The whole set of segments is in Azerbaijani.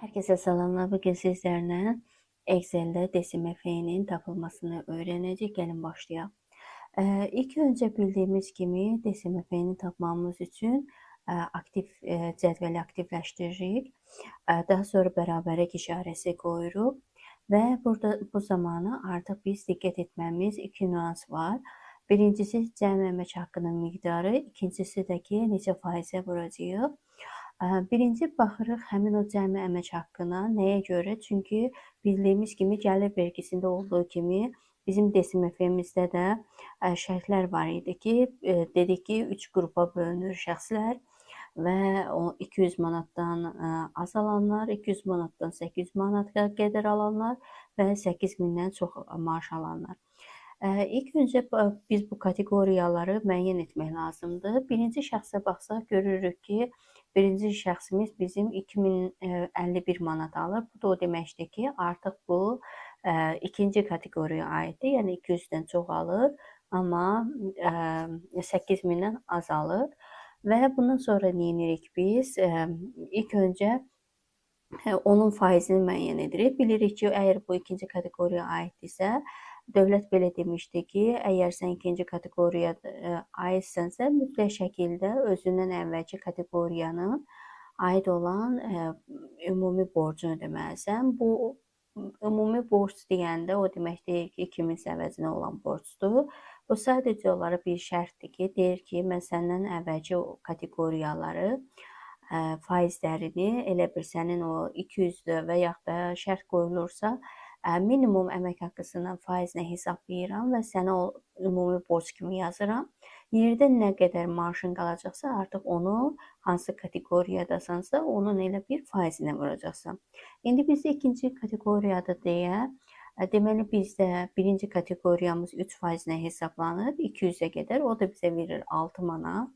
Herkese selamlar. Bugün sizlerle Excel'de DSMF'nin tapılmasını öğreneceğiz. Gelin başlayalım. İlk önce bildiğimiz gibi DSMF'ni tapmamız için aktif cədvəli aktifləşdiririk. Daha sonra bərabərlik işarəsi qoyuruq və burada bu zamanı artıq biz diqqət etməmiz iki nüans var. Birincisi cəm əmək haqqının miqdarı, ikincisi də ki, neçə faizə vuracağıq. Birinci baxırıq həmin o cəmi əmək haqqına. Nəyə görə? Çünki bildiyimiz kimi gəlir vergisində olduğu kimi bizim DSMF-imizdə də şərtlər var idi ki, dedik ki, 3 qrupa bölünür şəxslər və o 200 manatdan az alanlar, 200 manatdan 800 manata qədər alanlar və 8000-dən çox maaş alanlar. İlk öncə biz bu kateqoriyaları müəyyən etmək lazımdır. Birinci şəxsə baxsaq görürük ki, birinci şəxsimiz bizim 2051 manat alır. Bu da o deməkdir ki, artıq bu ikinci kateqoriyaya aiddir. Yəni 200-dən çox alır, amma 8000-dən az alır. Və bundan sonra nə edirik biz? İlk öncə onun faizini müəyyən edirik. Bilirik ki, əgər bu ikinci kateqoriyaya aiddirsə, dövlət belə demişdi ki, əgər sən ikinci kateqoriyaya aidsənsə, mütləq şəkildə özündən əvvəlki kateqoriyanın aid olan ümumi borcunu ödəməlisən. Bu ümumi borc deyəndə o deməkdir ki, kiminsə əvəzinə olan borcdur. Bu sadəcə olaraq bir şərtdir ki, deyir ki, mən səndən əvvəlki o kateqoriyaları faizlərini elə bir sənin o 200-də və yaxud da şərt qoyulursa, minimum əmək haqqısının faizini hesablayıram və sənə o ümumi borc kimi yazıram. Yerdə nə qədər maaşın qalacaqsa, artıq onu hansı kateqoriyadasansa, onun elə bir faizinə vuracaqsan. İndi bizdə ikinci kateqoriyada deyə, deməli bizdə birinci kateqoriyamız 3%-nə hesablanır, 200-ə qədər, o da bizə verir 6 manat.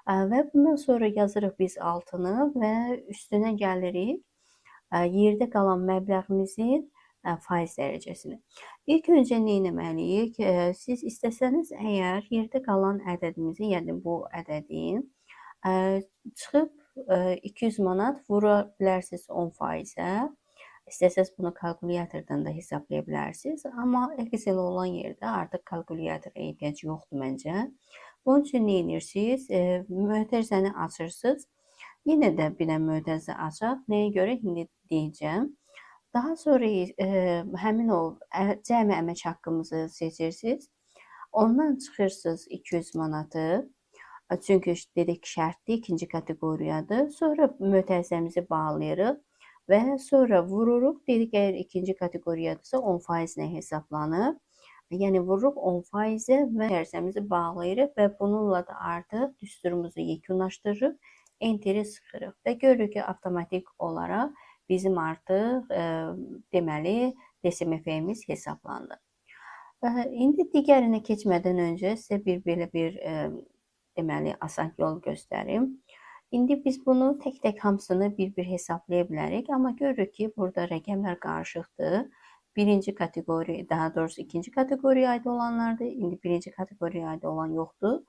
Və bundan sonra yazırıq biz altını və üstünə gəlirik yerdə qalan məbləğimizin faiz dərəcəsini. İlk öncə nə etməliyik? Siz istəsəniz əgər yerdə qalan ədədimizi, yəni bu ədədin çıxıb 200 manat vura bilərsiniz 10%-ə. İstəsəniz bunu kalkulyatordan da hesablaya bilərsiniz. Amma Excel olan yerdə artıq kalkulyatora ehtiyac yoxdur məncə. Bunun üçün nə edirsiniz? Mötərizəni açırsınız. Yenə də bir də mötərizə açaq. Nəyə görə? İndi deyəcəm. Daha sonra həmin o cəmi əmək haqqımızı seçirsiniz. Ondan çıxırsınız 200 manatı. Çünki dedik ki, şərtli ikinci kateqoriyadır. Sonra mötərizəmizi bağlayırıq və sonra vururuq. Dedik, əgər ikinci kateqoriyadırsa 10%-nə hesablanır. Yəni vururuq 10%-ə və mötərizəmizi bağlayırıq və bununla da artıq düsturumuzu yekunlaşdırırıq. Enteri sıxırıq və görürük ki, avtomatik olaraq bizim artıq deməli DSMF-imiz hesablandı. İndi digərinə keçmədən öncə sizə belə bir deməli asan yol göstərim. İndi biz bunu tək-tək hamısını bir-bir hesablaya bilərik, amma görürük ki, burada rəqəmlər qarışıqdır. Birinci kateqoriya, daha doğrusu ikinci kateqoriyaya aid olanlardır. İndi birinci kateqoriyaya aid olan yoxdur.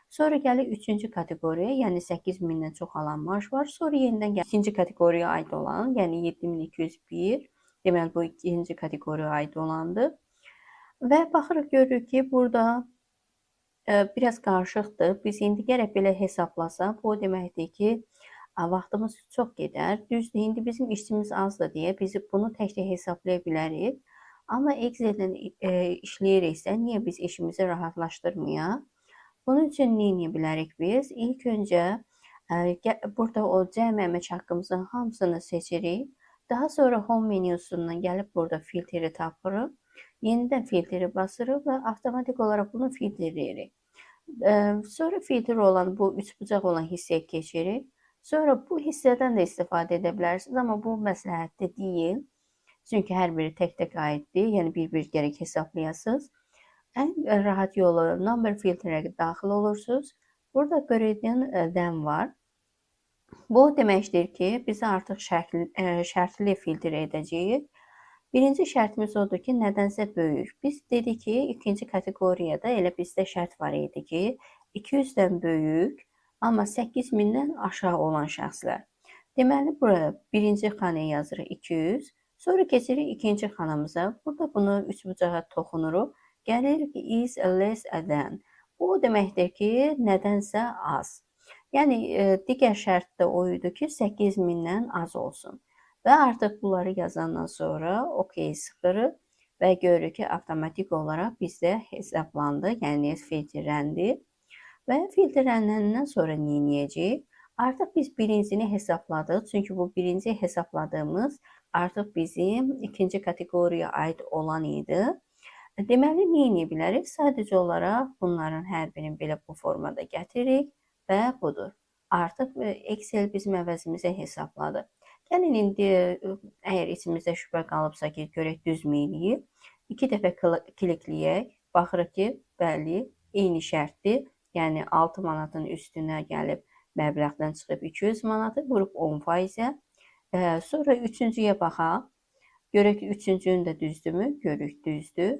Sonra gəlir üçüncü kateqoriya, yəni 8000-dən çox alan maaş var. Sonra yenidən gəlir ikinci kateqoriyaya aid olan, yəni 7201. Deməli bu ikinci kateqoriyaya aid olandır. Və baxırıq görürük ki, burada biraz qarışıqdır. Biz indi gərək belə hesablasaq, bu deməkdir ki, vaxtımız çox gedər. Düzdür, indi bizim işçimiz azdır deyə biz bunu tək-tək hesablaya bilərik. Amma Excel-lə işləyiriksə, niyə biz işimizi rahatlaşdırmayaq? Bunun üçün nə edə bilərik biz? İlk öncə burada o cəmi əmək haqqımızın hamısını seçirik. Daha sonra Home menyusundan gəlib burada filtri tapırıq. Yenidən filtri basırıq və avtomatik olaraq bunu filtrləyirik. Sonra filtr olan bu üçbucaq olan hissəyə keçirik. Sonra bu hissədən də istifadə edə bilərsiniz, amma bu məsləhətli deyil. Çünki hər biri tək-tək aiddir, yəni bir-bir gərək hesablayasınız. Ən rahat yolu number filtrə daxil olursunuz. Burada gradient then var. Bu deməkdir ki, biz artıq şərtli filtr edəcəyik. Birinci şərtimiz odur ki, nədənsə böyük. Biz dedik ki, ikinci kateqoriyada elə bizdə şərt var idi ki, 200-dən böyük, amma 8000-dən aşağı olan şəxslər. Deməli, bura birinci xanaya yazırıq 200. Sonra keçirik ikinci xanamıza. Burada bunu üçbucağa toxunuruq. Gəlirik is less than. Bu o deməkdir ki, nədənsə az. Yəni, digər şərt də o idi ki, 8000-dən az olsun. Və artıq bunları yazandan sonra OK sıxırıq və görürük ki, avtomatik olaraq bizdə hesablandı, yəni filtrləndi. Və filtrlənəndən sonra nə edəcəyik? Artıq biz birincini hesabladıq. Çünki bu birinci hesabladığımız artıq bizim ikinci kateqoriyaya aid olan idi. Deməli, nə edə bilərik? Sadəcə olaraq bunların hər birini belə bu formada gətiririk və budur. Artıq Excel bizim əvəzimizə hesabladı. Gəlin indi əgər içimizdə şübhə qalıbsa ki, görək düzmü eləyib. 2 dəfə klikləyək. Baxırıq ki, bəli, eyni şərtdir. Yəni 6 manatın üstünə gəlib məbləğdən çıxıb 200 manatı vurub 10%-ə. Sonra üçüncüyə baxaq. Görək ki, üçüncünün də düzdürmü? Görürük, düzdür.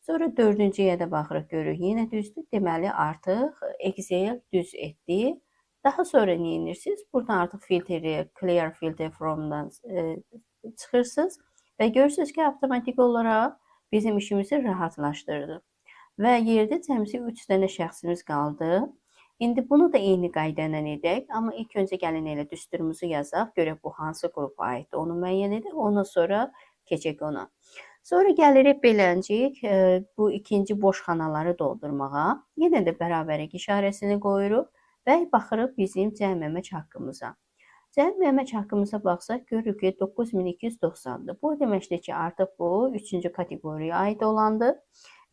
Sonra dördüncüyə də baxırıq, görürük, yenə düzdür. Deməli, artıq Excel düz etdi. Daha sonra nə edirsiniz? Buradan artıq filtri, clear filter from-dan çıxırsınız və görürsünüz ki, avtomatik olaraq bizim işimizi rahatlaşdırdı. Və yerdə cəmsi 3 dənə şəxsimiz qaldı. İndi bunu da eyni qayda ilə edək, amma ilk öncə gəlin elə düsturumuzu yazaq, görək bu hansı qrupa aiddir, onu müəyyən edək, ondan sonra keçək ona. Sonra gəlirik beləncik bu ikinci boş xanaları doldurmağa. Yenə də bərabərlik işarəsini qoyuruq və baxırıq bizim cəm əmək haqqımıza. Cəm əmək haqqımıza baxsaq, görürük ki, 9290-dır. Bu deməkdir ki, artıq bu üçüncü kateqoriyaya aid olandır.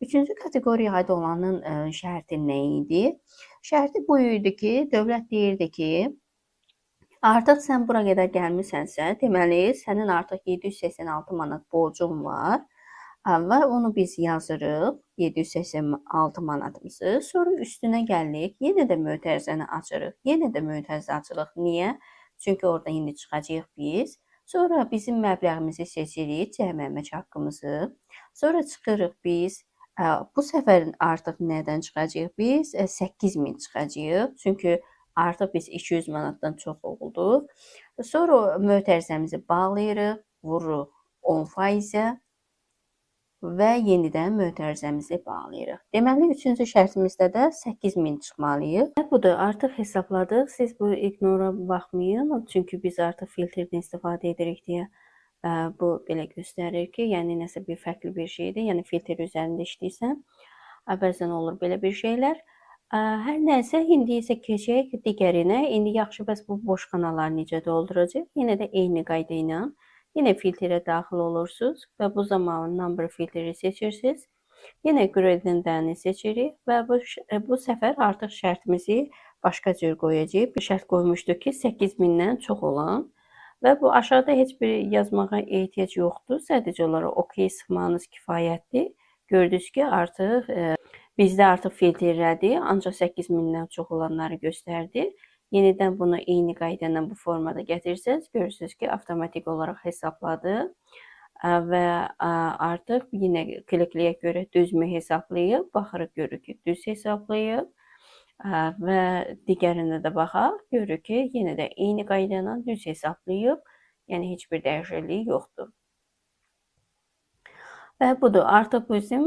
Üçüncü kateqoriyaya aid olanın şərti nə idi? Şərti bu idi ki, dövlət deyirdi ki, artıq sən bura qədər gəlmisənsə, deməli, sənin artıq 786 manat borcun var və onu biz yazırıq, 786 manatımızı. Sonra üstünə gəlirik, yenə də mötərizəni açırıq, yenə də mötərizə açırıq. Niyə? Çünki orada indi çıxacağıq biz. Sonra bizim məbləğimizi seçirik, cəm əmək haqqımızı. Sonra çıxırıq biz. Bu səfər artıq nədən çıxacağıq biz? 8000 çıxacağıq. Çünki artıq biz 200 manatdan çox olduq. Sonra mötərizəmizi bağlayırıq, vururuq 10%-ə və yenidən mötərizəmizi bağlayırıq. Deməli, üçüncü şərtimizdə də 8000 çıxmalıyıq. Budur, artıq hesabladıq. Siz bu ignora baxmayın. Çünki biz artıq filtrdən istifadə edirik deyə bu belə göstərir ki, yəni nəsə bir fərqli bir şeydir. Yəni filtr üzərində işləyirsən, bəzən olur belə bir şeylər. Hər nəsə, indi isə keçək digərinə. İndi yaxşı, bəs bu boş xanaları necə dolduracaq? Yenə də eyni qayda ilə yenə filtrə daxil olursunuz və bu zaman number filtri seçirsiniz. Yenə gradient-əni seçirik və bu səfər artıq şərtimizi başqa cür qoyacağıq. Bir şərt qoymuşduq ki, 8000-dən çox olan və bu aşağıda heç bir yazmağa ehtiyac yoxdur. Sadəcə olaraq OK sıxmanız kifayətdir. Gördünüz ki, artıq bizdə artıq filtrlədi, ancaq 8000-dən çox olanları göstərdi. Yenidən bunu eyni qayda ilə bu formada gətirsəz, görürsünüz ki, avtomatik olaraq hesabladı və artıq yenə klikləyək görək düzmü hesablayıb, baxırıq görürük ki, düz hesablayıb və digərinə də baxaq, görürük ki, yenə də eyni qayda ilə düz hesablayıb, yəni heç bir dəyişiklik yoxdur. Və budur, artıq bizim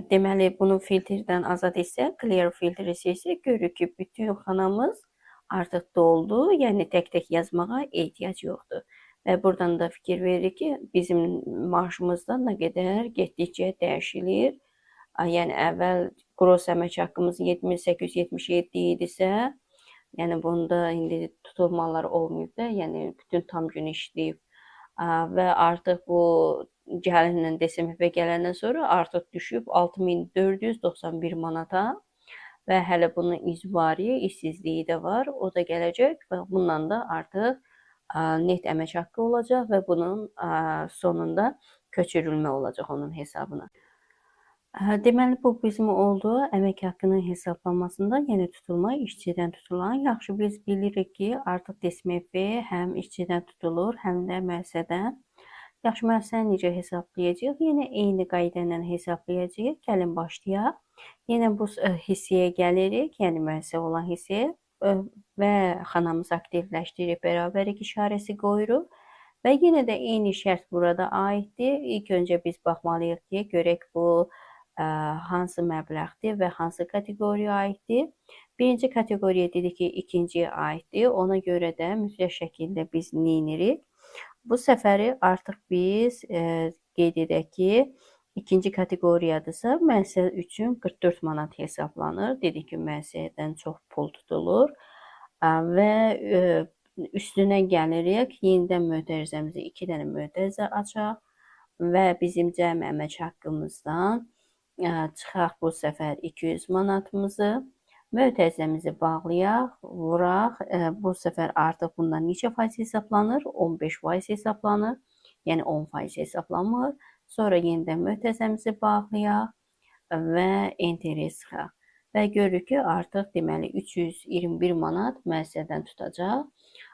deməli bunu filtrdən azad etsək, clear filtri seçsək, görürük ki, bütün xanamız artıq doldu, yəni tək-tək yazmağa ehtiyac yoxdur. Və buradan da fikir veririk ki, bizim maaşımızda nə qədər getdikcə dəyişilir. Yəni əvvəl gross əmək haqqımız 7877 idisə, yəni bunda indi tutulmalar olmayıb da, yəni bütün tam gün işləyib və artıq bu gəlinlə DSMF gələndən sonra artıq düşüb 6491 manata və hələ bunun icbari işsizliyi də var, o da gələcək və bundan da artıq net əmək haqqı olacaq və bunun sonunda köçürülmə olacaq onun hesabına. Deməli, bu bizim oldu əmək haqqının hesablanmasında, yəni tutulma işçidən tutulan. Yaxşı, biz bilirik ki, artıq DSMF həm işçidən tutulur, həm də müəssisədən. Yaxşı, müəssisəni necə hesablayacağıq? Yenə eyni qayda ilə hesablayacağıq. Gəlin başlayaq. Yenə bu hissəyə gəlirik, yəni müəssisə olan hissəyə. və xanamızı aktivləşdirib bərabərlik işarəsi qoyuruq. Və yenə də eyni şərt burada aiddir. İlk öncə biz baxmalıyıq ki, görək bu hansı məbləğdir və hansı kateqoriyaya aiddir. Birinci kateqoriya dedik ki, ikinciyə aiddir. Ona görə də mütləq şəkildə biz neynirik? Bu səfəri artıq biz qeyd edək ki, ikinci kateqoriyadırsa, müəssisə üçün 44 manat hesablanır. Dedik ki, müəssisədən çox pul tutulur və üstünə gəlirik. Yenidən mötərizəmizi 2 dənə mötərizə açaq və bizim cəmi əmək haqqımızdan çıxaq bu səfər 200 manatımızı. Mötərizəmizi bağlayaq, vuraq. Bu səfər artıq bundan neçə faiz hesablanır? 15% hesablanır. Yəni 10% hesablanmır. Sonra yenidən mötərizəmizi bağlayaq və enteri sıxaq. Və görürük ki, artıq deməli 321 manat müəssisədən tutacaq.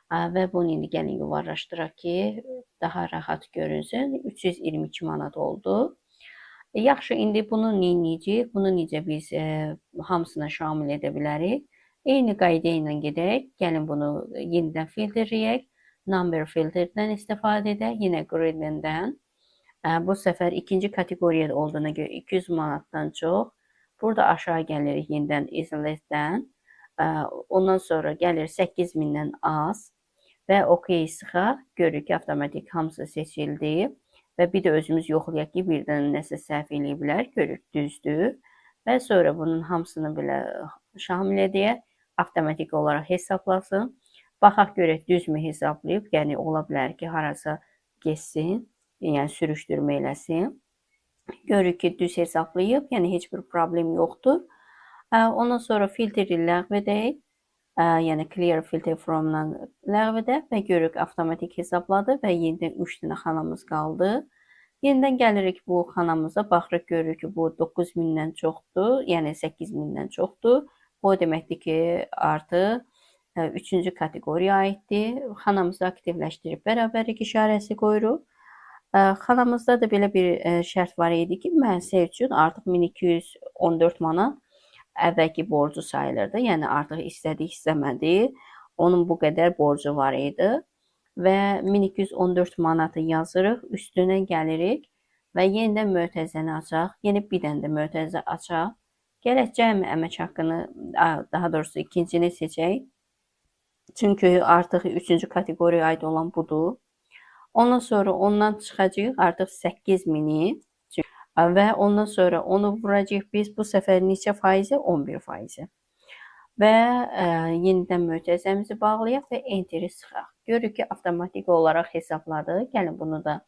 Və bunu indi gəlin yuvarlaşdıraq ki, daha rahat görünsün. 322 manat oldu. Yaxşı, indi bunu neyniyəcəyik? Bunu necə biz hamısına şamil edə bilərik? Eyni qayda ilə gedək. Gəlin bunu yenidən filtrləyək. Number filtrdən istifadə edək. Yenə gradient-dən. Bu səfər ikinci kateqoriyada olduğuna görə 200 manatdan çox. Burada aşağı gəlirik yenidən isletdən. Ondan sonra gəlir 8000-dən az və OK sıxaq. Görürük ki, avtomatik hamısı seçildi. Və bir də özümüz yoxlayaq ki, birdən nəsə səhv eləyə bilər. Görürük, düzdür. Və sonra bunun hamısını belə şamil edək. Avtomatik olaraq hesablasın. Baxaq görək, düzmü hesablayıb. Yəni, ola bilər ki, harasa geçsin. Yəni, sürüşdürmə eləsin. Görürük ki, düz hesablayıb. Yəni, heç bir problem yoxdur. Ondan sonra filtri ləğv edək. Yəni, clear filter from-dan ləğv edək və görürük, avtomatik hesabladı və yenidən 3 dənə xanamız qaldı. Yenidən gəlirik bu xanamıza, baxırıq, görürük ki, bu 9000-dən çoxdur, yəni 8000-dən çoxdur. Bu deməkdir ki, artıq 3-cü kateqoriya aiddir. Xanamızı aktivləşdirib bərabərlik işarəsi qoyuruq. Xanamızda da belə bir şərt var idi ki, müəssisə üçün artıq 1214 manat əvvəlki borcu sayılırdı. Yəni, artıq istədik, istəmədik. Onun bu qədər borcu var idi. Və 1214 manatı yazırıq, üstünə gəlirik və yenidən mötərizəni açaq. Yeni bir dənə də mötərizə açaq. Gələk cəmi əmək haqqını, daha doğrusu ikincini seçək. Çünki artıq 3-cü kateqoriyaya aid olan budur. Ondan sonra ondan çıxacaq artıq 8000-i. Və ondan sonra onu vuracaq biz bu səfər neçə faizi? 11%. Və yenidən mötərizəmizi bağlayaq və enteri sıxaq. Görürük ki, avtomatik olaraq hesabladı. Gəlin bunu da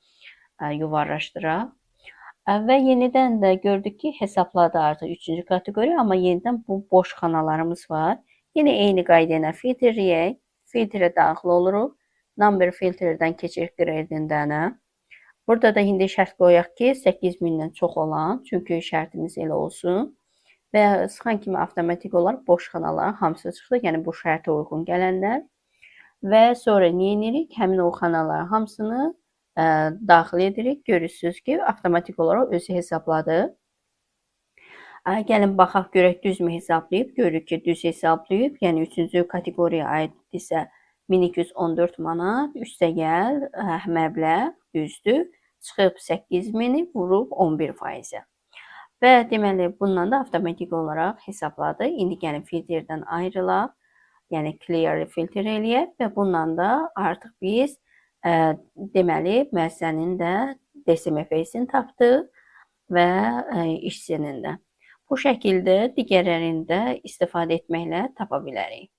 yuvarlaşdıraq. Və yenidən də gördük ki, hesabladı artıq 3-cü kateqoriya, amma yenidən bu boş xanalarımız var. Yenə eyni qayda ilə filtrləyək. Filtrə daxil oluruq. Number filtrdən keçirik gradient-dənə. Burada da indi şərt qoyaq ki, 8000-dən çox olan, çünki şərtimiz elə olsun. Və sıxan kimi avtomatik olaraq boş xanaların hamısı çıxdı. Yəni, bu şərtə uyğun gələnlər. Və sonra neyinirik? Həmin o xanaların hamısını daxil edirik. Görürsünüz ki, avtomatik olaraq özü hesabladı. Gəlin, baxaq, görək, düzmü hesablayıb. Görürük ki, düz hesablayıb. Yəni, 3-cü kateqoriyaya aiddirsə 1214 manat, üstə gəl, məbləğ düzdür. Çıxıb 8000-i vurub 11%. Və deməli, bundan da avtomatik olaraq hesabladı. İndi gəlin filtrdən ayrılaq. Yəni, clear filtr eləyək və bundan da artıq biz deməli, müəssisənin də DSMF-sini tapdıq və işçinin də. Bu şəkildə digərlərində istifadə etməklə tapa bilərik.